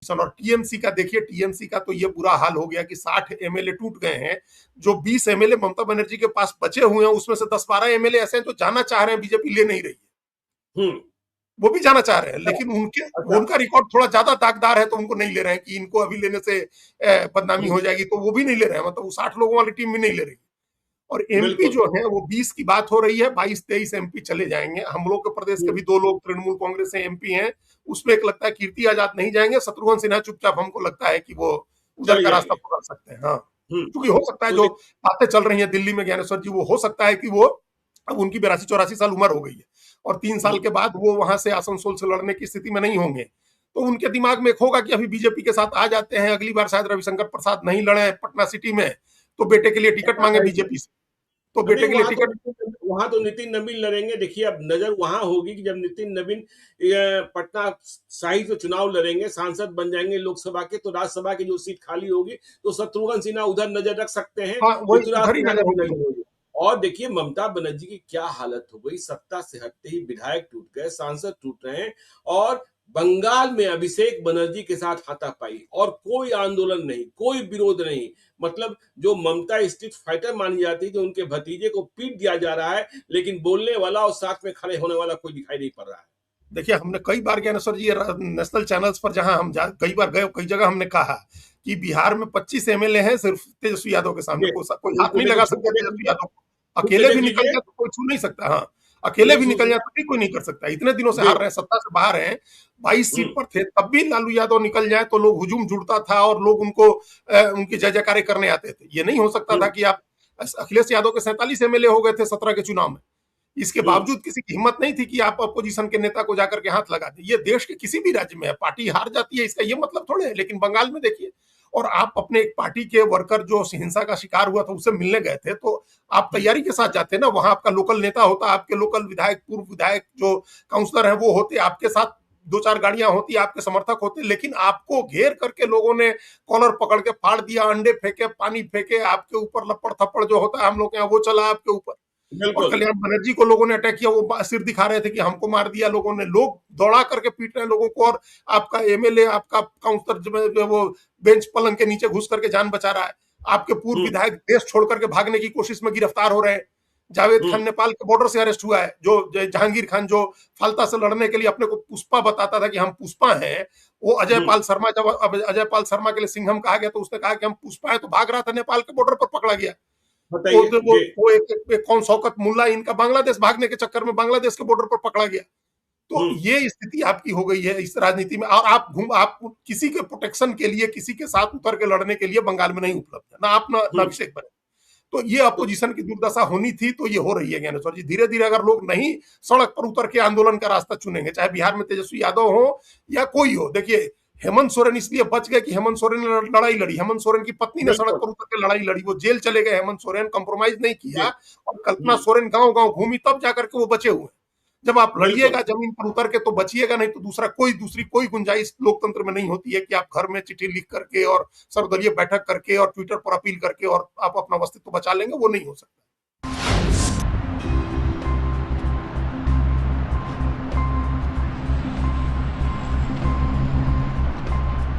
Competition. और TMC का देखिए, टीएमसी का तो ये बुरा हाल हो गया कि 60 एमएलए टूट गए हैं। जो 20 एमएलए ममता बनर्जी के पास बचे हुए हैं उसमें से 10-12 एमएलए ऐसे हैं जो जाना चाह रहे हैं, बीजेपी ले नहीं रही है। वो भी जाना चाह रहे हैं, लेकिन अच्छा। उनका रिकॉर्ड थोड़ा ज्यादा दागदार है तो उनको नहीं ले रहे हैं कि इनको अभी लेने से बदनामी हो जाएगी, तो वो भी नहीं ले रहे हैं। मतलब वो 60 लोगों वाली टीम भी नहीं ले रही। और एमपी बिल्कुल। जो है वो 20 की बात हो रही है, 22-23 एमपी चले जाएंगे। हम लोग के प्रदेश के भी 2 लोग तृणमूल कांग्रेस से एमपी हैं, उसमें एक लगता है कीर्ति आजाद नहीं जाएंगे, शत्रुघ्न सिन्हा चुपचाप हमको लगता है कि वो उधर चले का रास्ता जाएंगे। पकड़ सकते हैं। हाँ, हम्म। क्योंकि हो सकता है तो जो बातें चल रही हैं दिल्ली में ज्ञानेश्वर जी, वो हो सकता है कि वो, अब उनकी 82-84 साल उम्र हो गई है और 3 साल के बाद वो वहां से आसनसोल से लड़ने की स्थिति में नहीं होंगे। तो उनके दिमाग में एक होगा कि अभी बीजेपी के साथ आ जाते हैं, अगली बार शायद रविशंकर प्रसाद नहीं लड़े पटना सिटी में, तो बेटे के लिए टिकट मांगे बीजेपी से, तो अभी बेटे के लिए टिकट। वहां तो नितिन नवीन लड़ेंगे। देखिए अब नजर वहां होगी कि जब नितिन नवीन पटना साहिब से चुनाव लड़ेंगे, सांसद बन जाएंगे लोकसभा के, तो राज्यसभा की जो सीट खाली होगी तो शत्रुघ्न सिन्हा उधर नजर रख सकते हैं, हाँ, वही पृथ्वीराज उधर ही सिन्हा नजर की भी होगी। नजर होगी। और देखिए ममता बनर्जी की क्या हालत हो गई, सत्ता से हटते ही विधायक टूट गए, सांसद टूट रहे हैं, और बंगाल में अभिषेक बनर्जी के साथ हाथापाई, और कोई आंदोलन नहीं, कोई विरोध नहीं। मतलब जो ममता स्ट्रीट फाइटर मानी जाती है, जो उनके भतीजे को पीट दिया जा रहा है, लेकिन बोलने वाला और साथ में खड़े होने वाला कोई दिखाई नहीं पड़ रहा है। देखिए, हमने कई बार ज्ञानेश्वर जी नेशनल चैनल्स पर जहां हम कई बार गए, कई जगह हमने कहा कि बिहार में 25 एमएलए हैं, सिर्फ तेजस्वी यादव के सामने कोई हाथ उनको नहीं देखिए लगा छू सकता के देख तेजस्वी लीजिए, यादव को। छू के अकेले देख भी निकल लीजिए, जाए तो कोई छू नहीं सकता। हाँ, अकेले नहीं भी छू निकल जाए सकता। तो भी कोई नहीं कर सकता। इतने दिनों से जी। हार रहे हैं, सत्ता से बाहर हैं, 22 सीट हम्म। पर थे, तब भी लालू यादव निकल जाए तो लोग हुजूम जुड़ता था और लोग उनको उनकी जय जयकारे करने आते थे। ये नहीं हो सकता था हम्म। कि आप, अखिलेश यादव के 47 एमएलए हो गए थे 17 के चुनाव में, इसके हम्म। बावजूद किसी की हिम्मत नहीं थी कि आप अपोजिशन के नेता को जाकर के हाथ लगा दें। ये देश के किसी भी राज्य में है, पार्टी हार जाती है इसका ये मतलब थोड़े है, लेकिन बंगाल में देखिए। और आप अपने एक पार्टी के वर्कर जो हिंसा का शिकार हुआ था उससे मिलने गए थे, तो आप तैयारी के साथ जाते ना, वहां आपका लोकल नेता होता, आपके लोकल विधायक, पूर्व विधायक जो काउंसलर है वो होते, आपके साथ 2-4 गाड़ियां होती, आपके समर्थक होते, लेकिन आपको घेर करके लोगों ने कॉलर पकड़ के फाड़ दिया, अंडे फेंके, पानी फेंके, आपके ऊपर लपड़ थप्पड़ जो होता है हम लोग के यहाँ वो चला आपके ऊपर। और बिल्कुल। कल्याण बनर्जी को लोगों ने अटैक किया, वो सिर दिखा रहे थे कि हमको मार दिया लोगों ने, लोग दौड़ा करके पीट रहे हैं लोगों को, और आपका एमएलए, आपका काउंसलर जो वो बेंच पलंग के नीचे घुस करके जान बचा रहा है। आपके पूर्व हम्म। विधायक देश छोड़ करके भागने की कोशिश में गिरफ्तार हो रहे हैं। जावेद हम्म। खान नेपाल के बॉर्डर से अरेस्ट हुआ है, जो जहांगीर खान जो फालता से लड़ने के लिए अपने को पुष्पा बताता था कि हम पुष्पा हैं, वो अजय हम्म। पाल शर्मा, जब अजय पाल शर्मा के लिए सिंघम कहा गया तो उसने कहा कि हम पुष्पा है, तो भाग रहा था, नेपाल के बॉर्डर पर पकड़ा गया। वो बताइए वो जी। वो एक कौन शौकत मुल्ला, इनका बांग्लादेश भागने के चक्कर में बांग्लादेश के बॉर्डर पर पकड़ा गया। तो हम्म। ये स्थिति आपकी हो गई है इस राजनीति में, और आप किसी के प्रोटेक्शन के लिए, किसी के साथ उतर के लड़ने के लिए बंगाल में नहीं उपलब्ध है, ना आप ना हम्म। अभिषेक बने। तो ये तो अपोजिशन की दुर्दशा होनी थी, तो ये हो रही है ज्ञानेश्वर जी। धीरे धीरे अगर लोग नहीं सड़क पर उतर के आंदोलन का रास्ता चुनेंगे, चाहे बिहार में तेजस्वी यादव हो या कोई हो। देखिए, हेमंत सोरेन इसलिए बच गए कि हेमंत सोरेन ने लड़ाई लड़ी, हेमंत सोरेन की पत्नी ने सड़क बिल्कुल। पर उतर के लड़ाई लड़ी, वो जेल चले गए, हेमंत सोरेन कंप्रोमाइज नहीं जी। किया, और कल्पना हम्म। सोरेन गांव गांव घूमी, तब जाकर के वो बचे हुए हैं। जब आप बिल्कुल। लड़िएगा जमीन पर उतर के तो बचिएगा, नहीं तो दूसरी कोई गुंजाइश लोकतंत्र में नहीं होती है कि आप घर में चिट्ठी लिख करके और सर्वदलीय बैठक करके और ट्विटर पर अपील करके और आप अपना अस्तित्व बचा लेंगे, वो नहीं हो सकता।